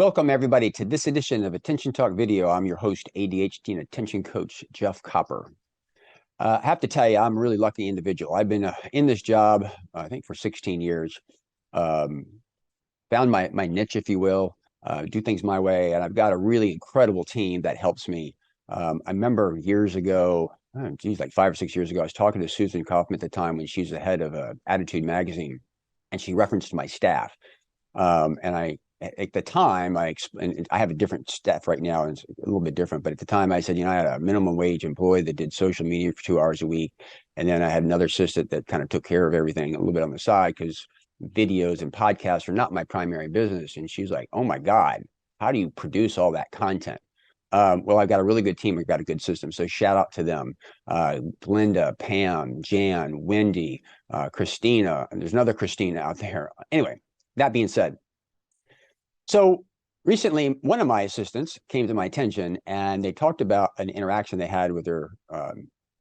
Welcome everybody to this edition of Attention Talk Video. I'm your host, ADHD and Attention Coach, Jeff Copper. I have to tell you, I'm a really lucky individual. I've been in this job, I think for 16 years, found my niche, if you will, do things my way. And I've got a really incredible team that helps me. I remember years ago, like 5 or 6 years ago, I was talking to Susan Kaufman at the time when she was the head of Attitude magazine, and she referenced my staff. At the time, and I have a different staff right now, and it's a little bit different. But at the time, I said, I had a minimum wage employee that did social media for 2 hours a week. And then I had another assistant that kind of took care of everything a little bit on the side because videos and podcasts are not my primary business. And she's like, oh my God, how do you produce all that content? Well, I've got a really good team. I've got a good system. So shout out to them. Linda, Pam, Jan, Wendy, Christina, and there's another Christina out there. Anyway, that being said, so recently, one of my assistants came to my attention, and they talked about an interaction they had with their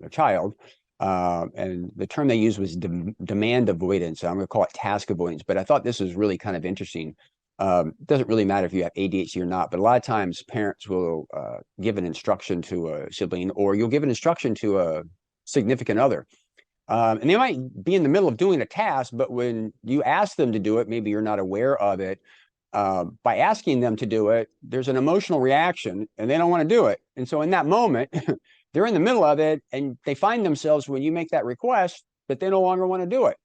child. And the term they used was demand avoidance. I'm going to call it task avoidance. But I thought this was really kind of interesting. It doesn't really matter if you have ADHD or not, but a lot of times parents will give an instruction to a sibling, or you'll give an instruction to a significant other. And they might be in the middle of doing a task, but when you ask them to do it, maybe you're not aware of it. By asking them to do it, there's an emotional reaction and they don't want to do it. And so in that moment, they're in the middle of it and they find themselves when you make that request, but they no longer want to do it.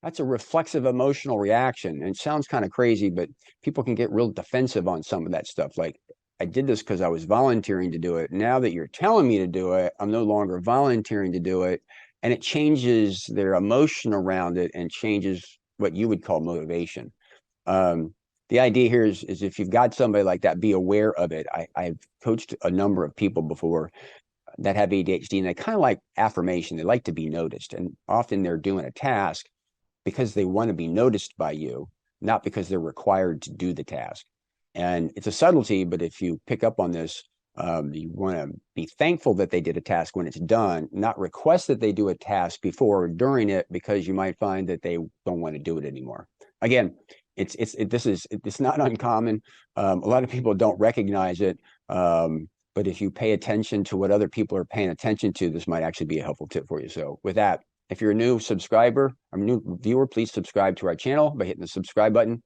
That's a reflexive emotional reaction. And it sounds kind of crazy, but people can get real defensive on some of that stuff. Like, I did this because I was volunteering to do it. Now that you're telling me to do it, I'm no longer volunteering to do it. And it changes their emotion around it and changes what you would call motivation. The idea here is if you've got somebody like that, be aware of it. I've coached a number of people before that have ADHD, and they kind of like affirmation. They like to be noticed. And often they're doing a task because they want to be noticed by you, not because they're required to do the task. And it's a subtlety, but if you pick up on this, you want to be thankful that they did a task when it's done, not request that they do a task before or during it, because you might find that they don't want to do it anymore. Again, it's not uncommon. A lot of people don't recognize it, but if you pay attention to what other people are paying attention to, this might actually be a helpful tip for you. So with that, if you're a new subscriber or new viewer, please subscribe to our channel by hitting the subscribe button.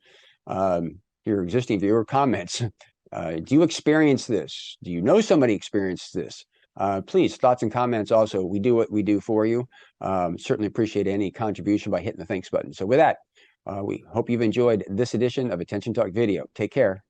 Your existing viewer, comments. Do you experience this? Do you know somebody experienced this? Please, thoughts and comments also. We do what we do for you. Certainly appreciate any contribution by hitting the thanks button. So with that, we hope you've enjoyed this edition of Attention Talk Video. Take care.